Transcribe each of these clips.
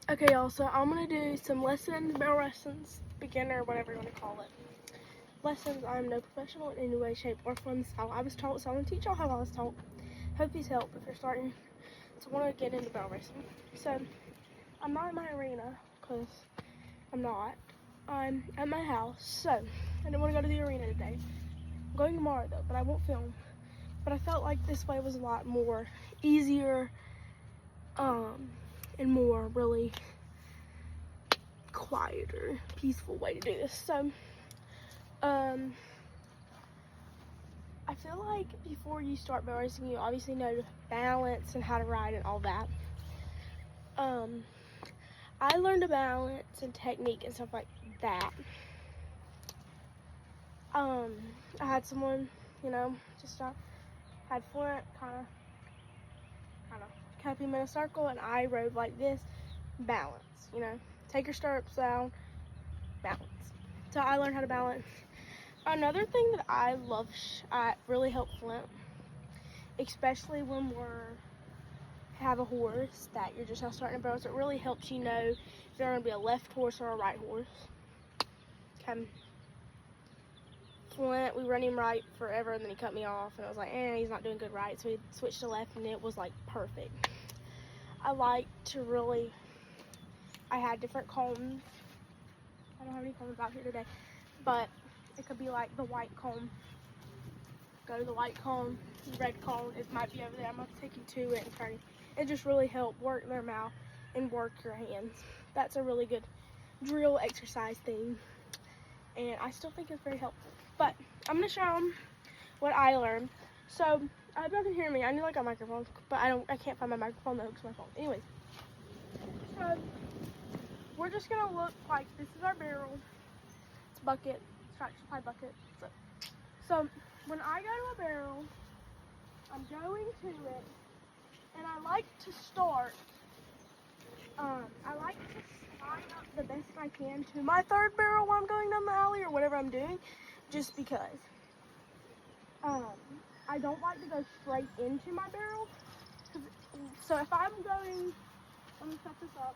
Okay, y'all, so I'm going to do some lessons, barrel lessons, beginner, whatever you want to call it. Lessons, I'm no professional in any way, shape, or form. This is how I was taught, so I'm going to teach y'all how I was taught. Hope these help if you're starting to want to get into barrel racing. So, I'm not in my arena, because I'm not. I'm at my house, so I didn't want to go to the arena today. I'm going tomorrow, though, but I won't film. But I felt like this way was a lot more easier, and more really quieter, peaceful way to do this. So, I feel like before you start barrel racing, you obviously know balance and how to ride and all that. I learned to balance and technique and stuff like that. I had someone, just had Flint kind of kept him in a circle, and I rode like this, balance, take your stirrups down, balance. So I learned how to balance. Another thing that I love, really helped Flint, especially when have a horse that you're just now starting to barrel, so it really helps you know if they're going to be a left horse or a right horse. Okay. Flint, we run him right forever, and then he cut me off, and I was like, he's not doing good right, so we switched to left, and it was like perfect. I like to really, I had different combs. I don't have any combs out here today, but it could be like the white comb. Go to the white comb, red comb, it might be over there. I'm going to take you to it and turn it. It just really helped work their mouth and work your hands. That's a really good drill exercise thing, and I still think it's very helpful. But I'm going to show them what I learned. So, I hope y'all can hear me. I need like a microphone, but I can't find my microphone that hooks my phone. Anyways, so we're just going to look like this is our barrel. It's bucket, scratch pie bucket. So when I go to a barrel, I'm going to it, and I like to start, I like to line up the best I can to my third barrel while I'm going down the alley or whatever I'm doing, just because. I don't like to go straight into my barrel. So if I'm going, let me set this up,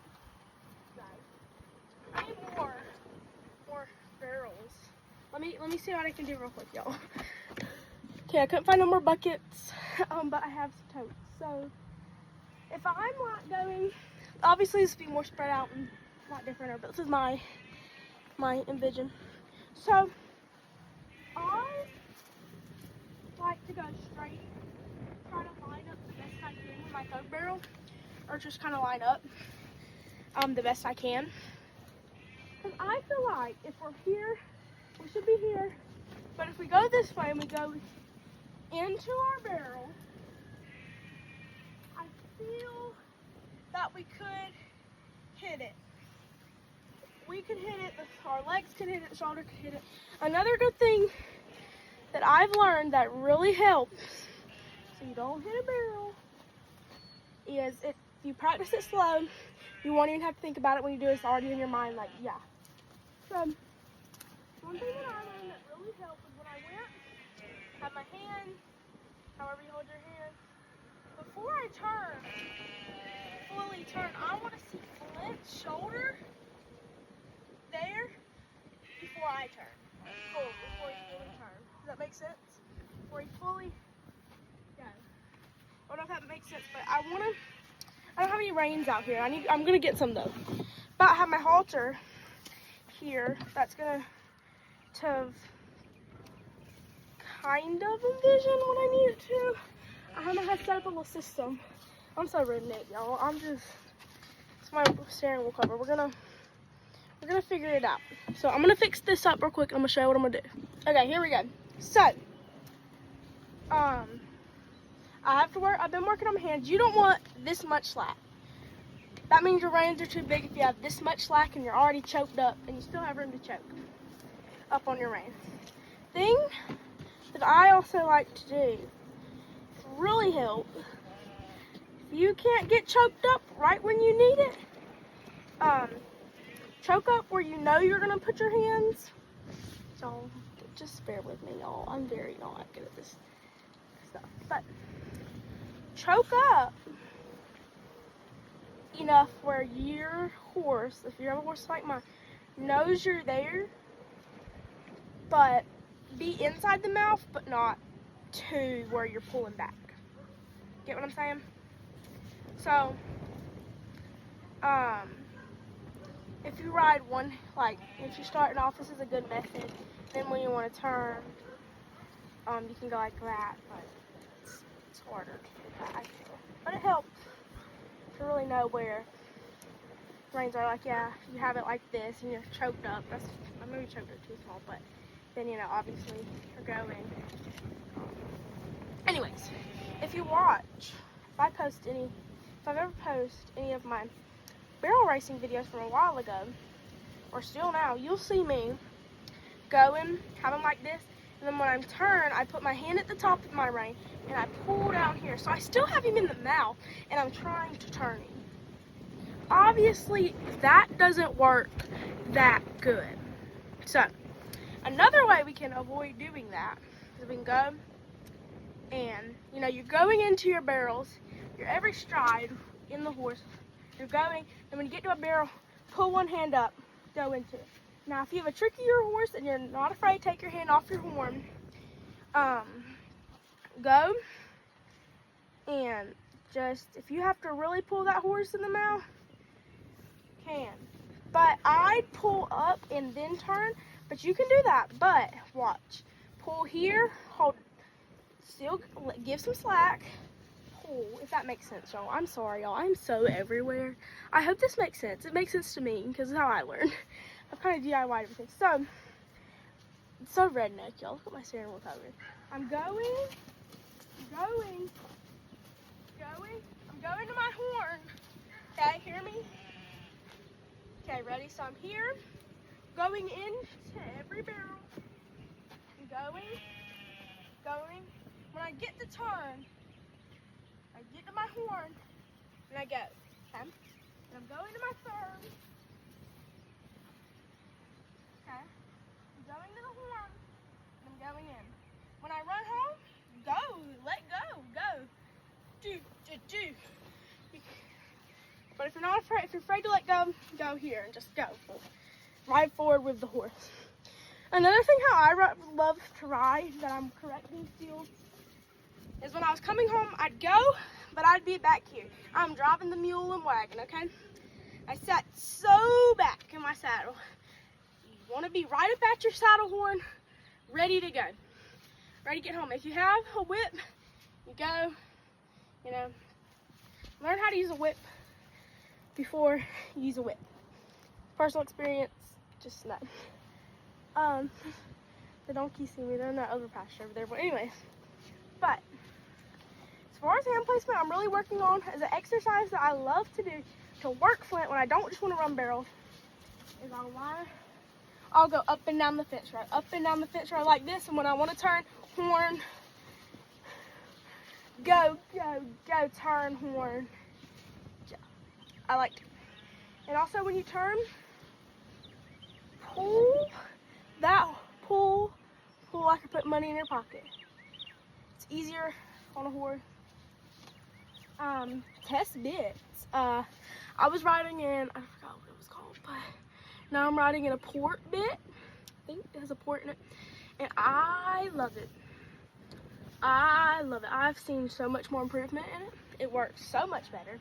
guys. I need more barrels. Let me see what I can do real quick, y'all. Okay, I couldn't find no more buckets, but I have some totes. So if I'm not going, obviously this would be more spread out and a lot different, but this is my envision. So I like to go straight, try to line up the best I can with my third barrel, or just kind of line up the best I can. Because I feel like if we're here, we should be here, but if we go this way and we go into our barrel, I feel that we could hit it. We could hit it, our legs could hit it, the shoulder could hit it. Another good thing that I've learned that really helps, so you don't hit a barrel, is if you practice it slow, you won't even have to think about it when you do it. It's already in your mind, like, yeah. So, one thing that I learned that really helped was when I went, had my hand, however you hold your hand, before I fully turn, I want to see Flint's shoulder there before I turn. Before he fully turns. Does that make sense? Before he fully goes. I don't know if that makes sense, but I don't have any reins out here. I'm gonna get some though. But I have my halter here that's gonna kind of envision what I need it to. I don't know how to set up a little system. I'm so redneck, y'all. It's my steering wheel cover. We're gonna figure it out. So I'm gonna fix this up real quick. I'm gonna show you what I'm gonna do. Okay, here we go. So, I've been working on my hands. You don't want this much slack. That means your reins are too big if you have this much slack and you're already choked up and you still have room to choke up on your reins. Thing that I also like to do to really help, if you can't get choked up right when you need it, choke up where you know you're gonna put your hands. So just bear with me, y'all. I'm very not good at this stuff. But choke up enough where your horse, if you have a horse like mine, knows you're there, but be inside the mouth, but not to where you're pulling back. Get what I'm saying? So, if you ride one, like, if you're starting off, this is a good method. Then when you want to turn, you can go like that, but it's harder to do that, I feel. But it helps to really know where reins are. Like, yeah, if you have it like this and you're choked up, that's, I maybe choked up too small, but then, you know, obviously you're going. Anyways, if you watch, if I've ever posted any of my barrel racing videos from a while ago, or still now, you'll see me going, have them like this, and then when I'm turned, I put my hand at the top of my rein, and I pull down here. So I still have him in the mouth, and I'm trying to turn him. Obviously, that doesn't work that good. So, another way we can avoid doing that is we can go and, you know, you're going into your barrels, you're every stride in the horse, you're going, and when you get to a barrel, pull one hand up, go into it. Now, if you have a trickier horse and you're not afraid, take your hand off your horn, go, and just, if you have to really pull that horse in the mouth, can. But I'd pull up and then turn, but you can do that. But watch, pull here, hold, still give some slack, pull, if that makes sense, y'all. I'm sorry, y'all. I'm so everywhere. I hope this makes sense. It makes sense to me because it's how I learned. I've kind of DIY'd everything. So, it's so redneck, y'all. Look at my steering wheel cover. I'm going, I'm going to my horn. Okay, hear me? Okay, ready? So I'm here, going into every barrel, going. When I get to turn, I get to my horn, and I go, okay? And I'm going to my third, okay? I'm going to the horn, and I'm going in. When I run home, go, let go. Do. But if you're not afraid, if you're afraid to let go, go here and just go. Ride forward with the horse. Another thing how I love to ride that I'm correcting still is when I was coming home, I'd go, but I'd be back here. I'm driving the mule and wagon, okay? I sat so back in my saddle. You want to be right up at your saddle horn, ready to go. Ready to get home. If you have a whip, you go, you know, learn how to use a whip before you use a whip. Personal experience, just know. The donkeys see me, they're in that other pasture over there, but anyways. But, as far as hand placement, I'm really working on as an exercise that I love to do to work Flint when I don't just want to run barrels, is I'll go up and down the fence row, like this, and when I want to turn, horn, go, turn, horn. I like to. And also when you turn, pull like you put money in your pocket. It's easier on a horse. Test bits. I was riding in, I forgot what it was called, but now I'm riding in a port bit. I think it has a port in it. And I love it. I've seen so much more improvement in it. It works so much better.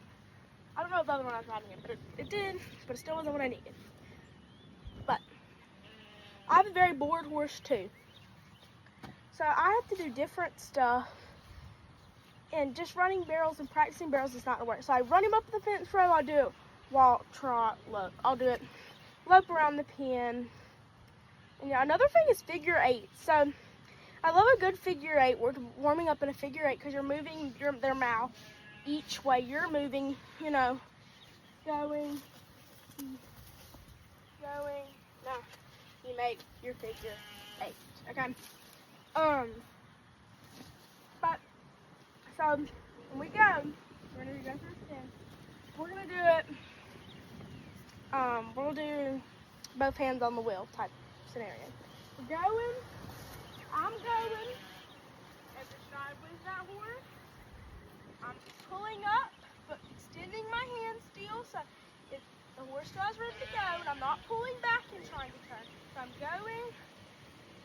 I don't know if the other one I was riding in, but it did, but it still wasn't what I needed. But I have a very bored horse too. So I have to do different stuff, and just running barrels and practicing barrels is not gonna work. So I run him up the fence row, I'll do it walk, trot, lope. I'll do it lope around the pen. And yeah, another thing is figure eight. So I love a good figure eight. We're warming up in a figure eight because you're moving their mouth each way. You're moving, you know, going. Now, you make your figure eight, okay? But, so, when we go, we're gonna go through 10. We're gonna do it, we'll do both hands on the wheel type scenario. We're going, I'm going, every stride with that horse. I'm pulling up, but extending my hand still, so if the horse horse still has room to go, and I'm not pulling back and trying to turn. So I'm going,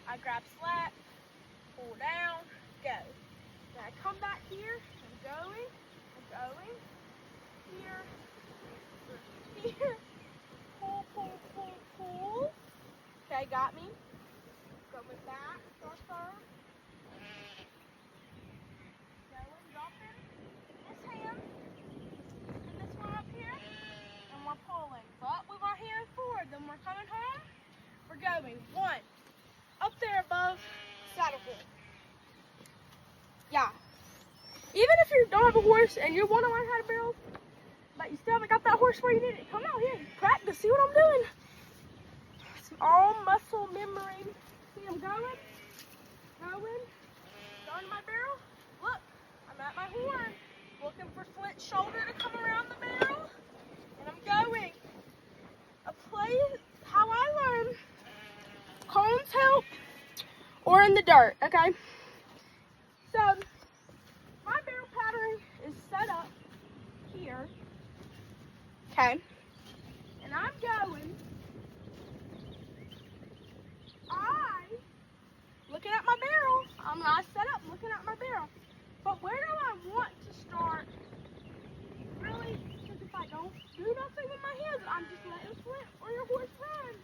I grab slack, pull down, go. Then I come back here, I'm going, here, pull, pull. Okay, got me. Going back, start firm. Going, dropping this hand, and this one up here, and we're pulling. But with our hand forward, then we're coming home. We're going, 1, up there above saddle horn. Yeah. Even if you don't have a horse and you want to learn how to barrel, but you still haven't got that horse where you need it, come out here, practice, see what I'm doing. It's all muscle memory. See, I'm going to my barrel. Look, I'm at my horn, looking for Flint's shoulder to come around the barrel, and I'm going. A play how I learn. Cones help, or in the dirt, okay? So, my barrel pattern is set up here, okay? And I'm going, looking at my barrel, I'm not set up looking at my barrel. But where do I want to start? Really, because if I don't do nothing with my hands, I'm just letting Flint or your horse run.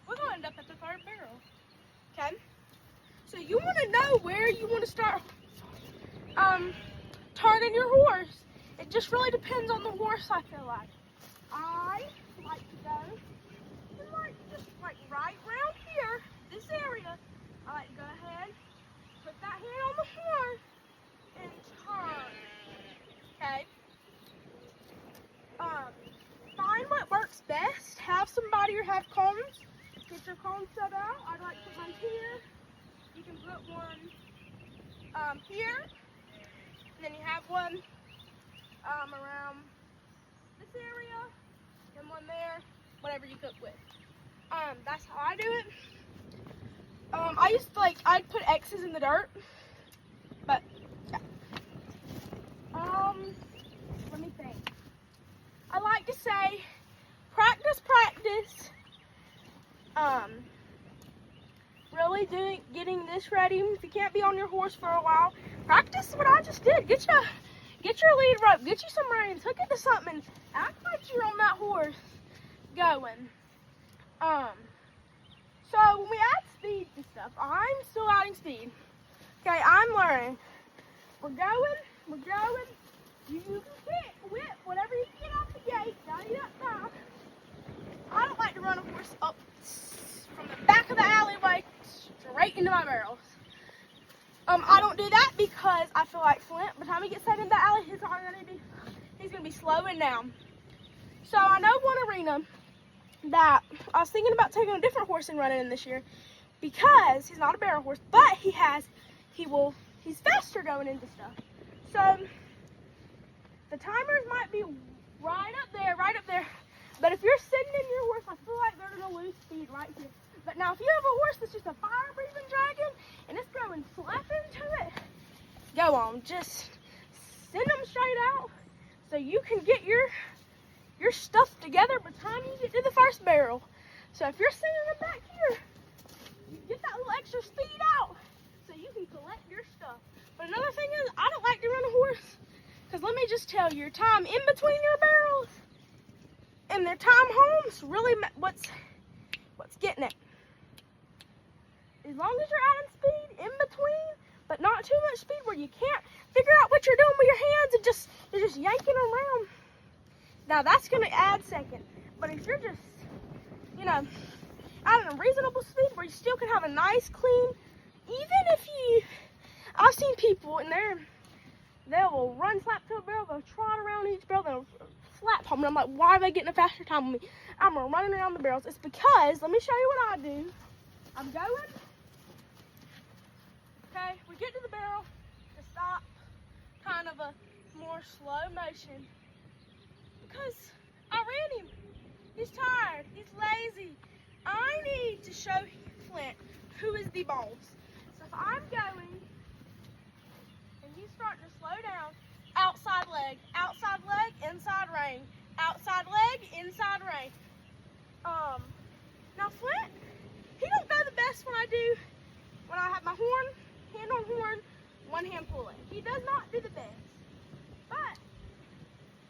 We're going to end up at the 3rd barrel, okay? So you want to know where you want to start turning your horse. It just really depends on the horse, I feel like. I like to go just right around here, this area. I like to go ahead, put that hand on the horn, and turn. Okay? Find what works best. Have somebody or have cones. Get your cones set out. I'd like to put mine here. You can put one here. And then you have one around this area. And one there. Whatever you cook with. That's how I do it. I used to I'd put X's in the dirt. But, yeah. Let me think. I like to say, practice. Really getting this ready. If you can't be on your horse for a while, practice what I just did. Get your lead rope, get you some reins, hook it to something, and act like you're on that horse going. So when we add speed to stuff, I'm still adding speed. Okay, I'm learning. We're going. You can whip whatever you can get off the gate. I don't like to run a horse up from the back of the alleyway straight into my barrels. I don't do that because I feel like Flint, by the time he gets set in the alley, he's gonna be slowing down. So I know one arena that I was thinking about taking a different horse and running in this year because he's not a barrel horse, but he's faster going into stuff. So the timers might be right up there. But if you're sitting in your horse, I feel like they're gonna lose speed right here. But now if you have a horse that's just a fire-breathing dragon and it's throwing slap into it, go on, just send them straight out so you can get your stuff together by the time you get to the 1st barrel. So if you're sending them back here, you get that little extra speed out so you can collect your stuff. But another thing is, I don't like to run a horse because let me just tell you, your time in between your barrels and their time home's really what's getting it. As long as you're adding speed in between, but not too much speed where you can't figure out what you're doing with your hands and you're just yanking around. Now that's gonna add second. But if you're just, adding a reasonable speed where you still can have a nice clean, I've seen people and they will run slap to a barrel, they'll trot around each barrel, they'll slap home, and I'm like, why are they getting a faster time than me? I'm running around the barrels. It's because, let me show you what I do. I'm going. Okay, we get to the barrel to stop, kind of a more slow motion. Because I ran him. He's tired. He's lazy. I need to show Flint who is the boss. So if I'm going and he's starting to slow down, outside leg, inside rein, outside leg, horn, hand on horn, one hand pulling. He does not do the best. But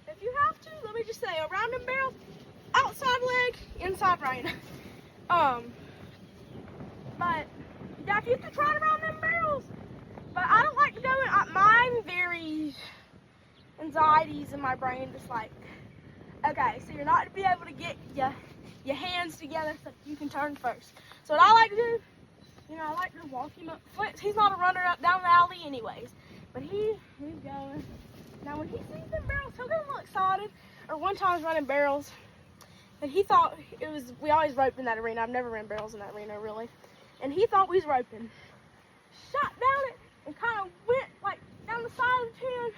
if you have to, let me just say, around them barrels, outside leg, inside rein. But yeah, if you have to try it around them barrels. But I don't like to go in. Mine very anxieties in my brain, just like, okay, so you're not to be able to get your hands together so you can turn first. So what I like to do, I like to walk him up. He's not a runner up down the alley anyways, but he's going. Now when he sees them barrels, he'll get a little excited. Or one time I was running barrels, and he thought we always roped in that arena. I've never ran barrels in that arena really. And he thought we was roping. Shot down it and kind of went like down the side of the pen.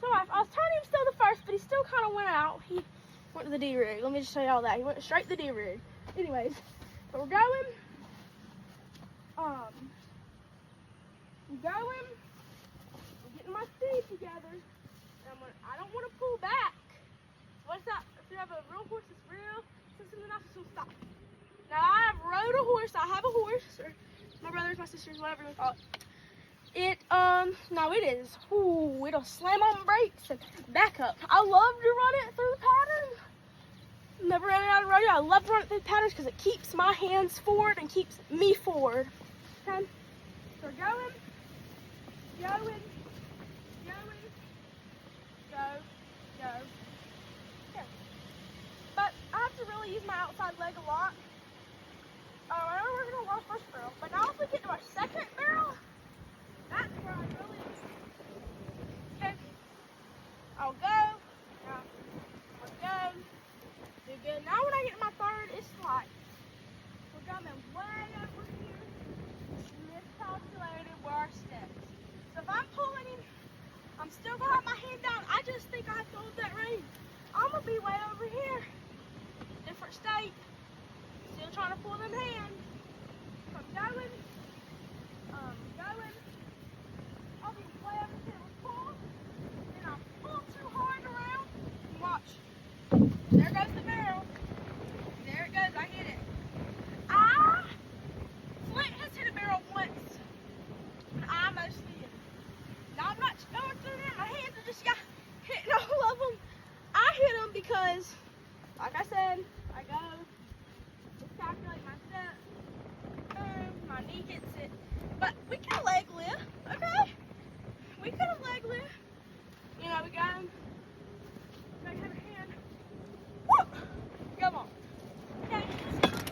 So I was turning him still the first, but he still kind of went out. He went to the D-rig. Let me just show you all that. He went straight to the D-rig. Anyways, so we're going. We're getting my speed together. And I don't want to pull back. What's that? If you have a real horse that's real, something else will stop. Now I have rode a horse. I have a horse, or my brothers, my sisters, whatever you call it. Now it is, it'll slam on brakes and back up. I love to run it through the pattern. Never ran it out of rodeo. I love to run it through the patterns because it keeps my hands forward and keeps me forward. Okay? So we're going, go, go. But I have to really use my outside leg a lot. I know we're going to our first barrel, but now if we get to our second barrel, that's where I really, okay, I'll go, do good. Now when I get to my third, it's like, we're coming way over here, miscalculated where our steps. So if I'm pulling him, I'm still going to have my hand down. I just think I have to hold that rein. I'm going to be way over here, different state, still trying to pull them hands. So I'm going. I'll be way over here with pull, and I'll pull too hard around, and watch. There goes the barrel. There it goes, I hit it. Flint has hit a barrel once, and I mostly did. Now I'm not going through there, my hands are just hitting all of them. I hit them because, like I said, I go, calculate my step, my knee hits it. But we can leg lift, okay? We could have leg lift. We got him. Have a hand. Whoop! Come on. Okay,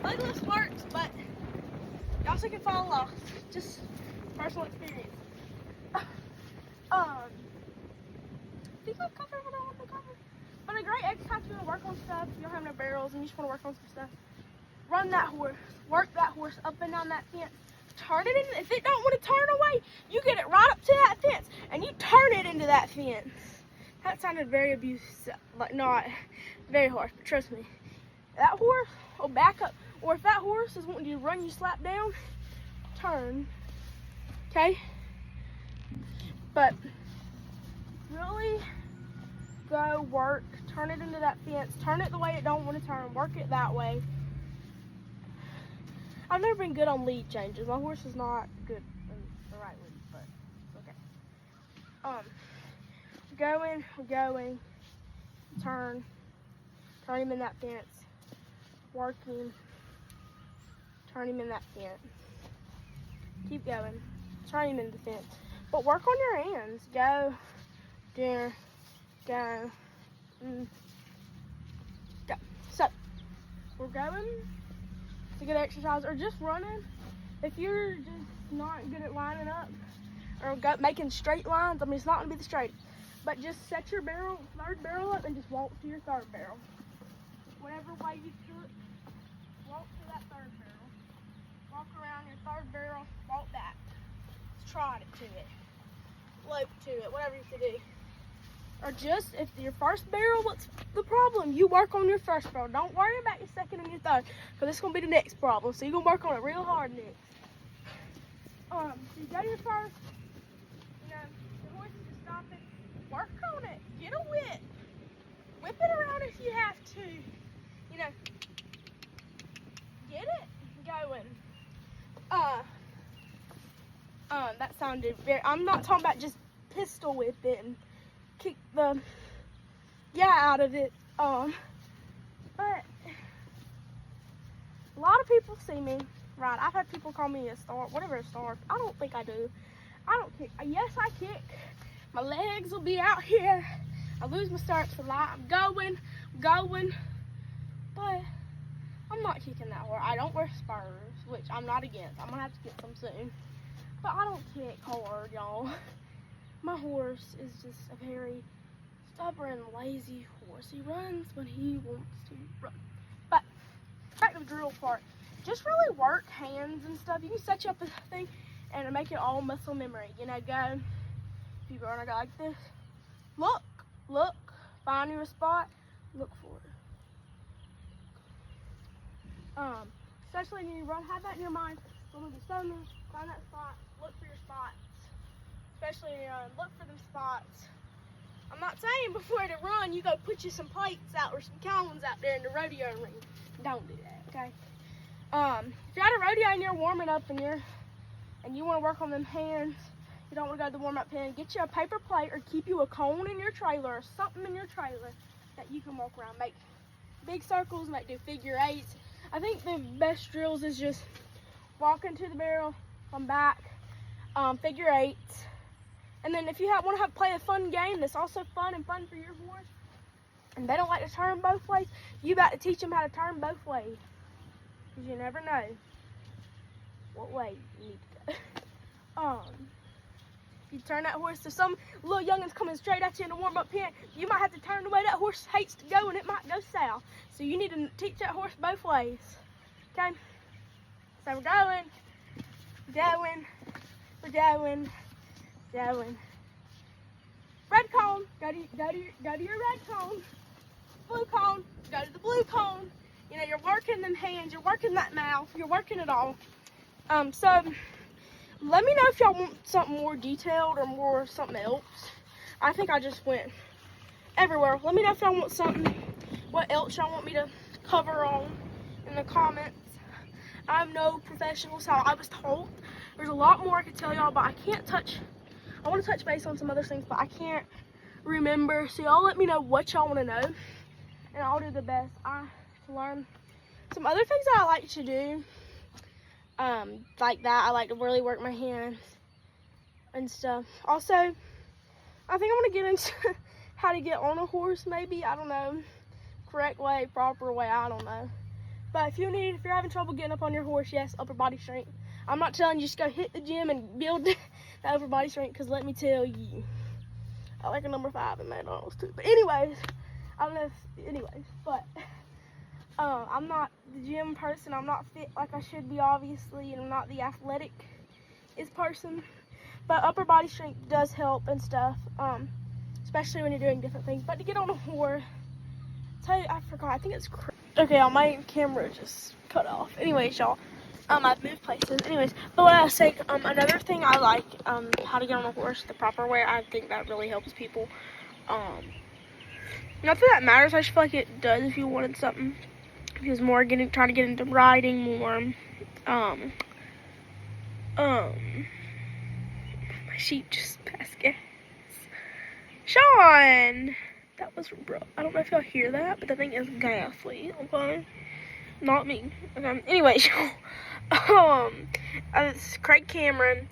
leg lift works, but you also can fall off. Just personal experience. Do you have cover when I want to cover? But a great exercise if you want to work on stuff, if you don't have no barrels and you just want to work on some stuff. Run that horse. Work that horse up and down that fence. Turn it in. If it don't want to turn away, you get it right up to that fence and you turn it into that fence. That sounded very abusive, like not very harsh, but trust me, that horse will back up. Or if that horse is wanting you to run you slap down, turn. Okay? But really go work, turn it into that fence, turn it the way it don't want to turn, work it that way. I've never been good on lead changes. My horse is not good in the right lead, but it's okay. Going, turn him in that fence, working, turn him in that fence. Keep going, turn him in the fence. But work on your hands. Go, there, go, go. So, we're going. It's a good exercise, or just running. If you're just not good at lining up or making straight lines, I mean, it's not going to be the straight, but just set your third barrel up and just walk to your third barrel. Whatever way you took, walk to that third barrel. Walk around your third barrel, walk back. Trot it to it. Lope to it, whatever you have to do. Or just, if your first barrel, what's the problem? You work on your first barrel. Don't worry about your second and your third, because it's going to be the next problem. So you're going to work on it real hard next. So you go to your first, the horse is just stopping. Work on it. Get a whip. Whip it around if you have to. Get it going. sounded very, I'm not talking about just pistol whip it and kick the out of it. But a lot of people see me, right? I've had people call me a star, whatever a star. I don't think I do. I don't kick. Yes, I kick. My legs will be out here. I lose my stirrups a lot. I'm going, but I'm not kicking that hard. I don't wear spurs, which I'm not against. I'm gonna have to get some soon. But I don't kick hard, y'all. My horse is just a very stubborn, lazy horse. He runs when he wants to run. But back to the drill part. Just really work hands and stuff. You can set you up a thing and make it all muscle memory. You know, go, if you go on a guy like this, look, find your spot, look for it. Especially when you run, have that in your mind. Go to the center, find that spot, look for your spots. Especially when you run, look for them spots. I'm not saying before to run, you go put you some plates out or some cones out there in the rodeo ring. Don't do that, okay? If you're at a rodeo and you're warming up and you want to work on them hands, you don't want to go to the warm-up pen, get you a paper plate or keep you a cone in your trailer or something in your trailer that you can walk around. Make big circles, do figure eights. I think the best drills is just walking to the barrel, come back, figure eights. And then if you want to play a fun game that's also fun for your horse, and they don't like to turn both ways, you got to teach them how to turn both ways. Because you never know what way you need to go. You turn that horse to some little youngins coming straight at you in the warm-up pen, you might have to turn the way that horse hates to go and it might go south. So you need to teach that horse both ways. Okay? So we're going. Red cone, go to your red cone. Blue cone, go to the blue cone. You know, you're working them hands, you're working that mouth, you're working it all. So let me know if y'all want something more detailed or more something else. I think I just went everywhere. Let me know if y'all want something, what else y'all want me to cover on in the comments. I'm no professional, so I was told. There's a lot more I could tell y'all, but I can't touch. I want to touch base on some other things, but I can't remember. So y'all let me know what y'all want to know, and I'll do the best to learn. Some other things that I like to do, like that, I like to really work my hands and stuff. Also, I think I want to get into how to get on a horse, maybe. I don't know. Correct way, proper way, I don't know. But if you're having trouble getting up on your horse, yes, upper body strength. I'm not telling you just go hit the gym and build the upper body strength, because let me tell you, I like a number 5 in McDonald's too. But anyways, I'm not the gym person. I'm not fit like I should be, obviously, and I'm not the athletic person. But upper body strength does help and stuff, especially when you're doing different things. But to get on a horse, I forgot. I think it's okay. My camera just cut off. Anyways, y'all. I've moved places. Anyways, but what I was saying, another thing I like, how to get on a horse the proper way. I think that really helps people. Not that that matters. I just feel like it does if you wanted something. Because trying to get into riding more. My sheep just passed gas. Sean! That was rough. I don't know if y'all hear that, but the thing is ghastly, okay? Not me. Okay. Anyways, it's Craig Cameron,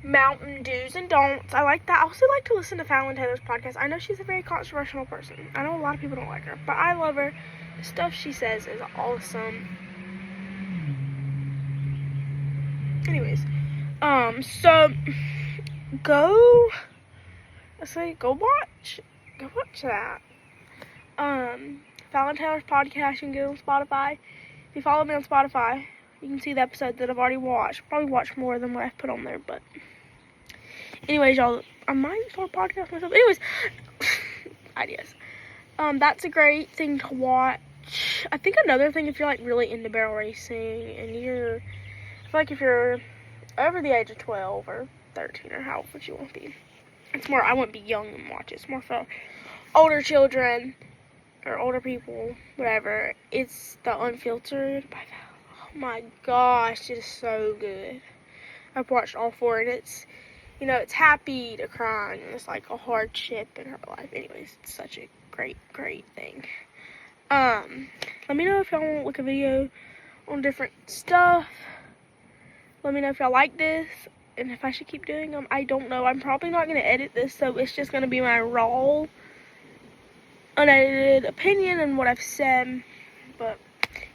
Mountain Do's and Don'ts. I like that. I also like to listen to Fallon Taylor's podcast. I know she's a very controversial person. I know a lot of people don't like her, but I love her. The stuff she says is awesome. Anyways, so go watch that. Fallon Taylor's podcast, you can get it on Spotify. If you follow me on Spotify, you can see the episode that I've already watched. Probably watch more than what I've put on there, but anyways, y'all, I might start a podcast myself. Anyways, ideas. That's a great thing to watch. I think another thing, if you're like really into barrel racing and I feel like if you're over the age of 12 or 13 or however you want to be, it's more, I wouldn't be young and watch it. It's more for older children or older people, whatever. It's the Unfiltered by Val. Oh my gosh, it is so good. I've watched all 4 and you know, it's happy to crying, and it's like a hardship in her life. Anyways, it's such a great thing. Let me know if y'all want to look a video on different stuff. Let me know if y'all like this and if I should keep doing them. I don't know. I'm probably not going to edit this, so it's just going to be my raw, unedited opinion and what I've said. But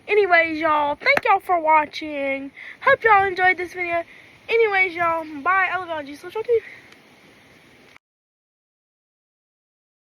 anyways, y'all, thank y'all for watching. Hope y'all enjoyed this video. Anyways, y'all, bye. I love y'all. Jesus, love y'all too.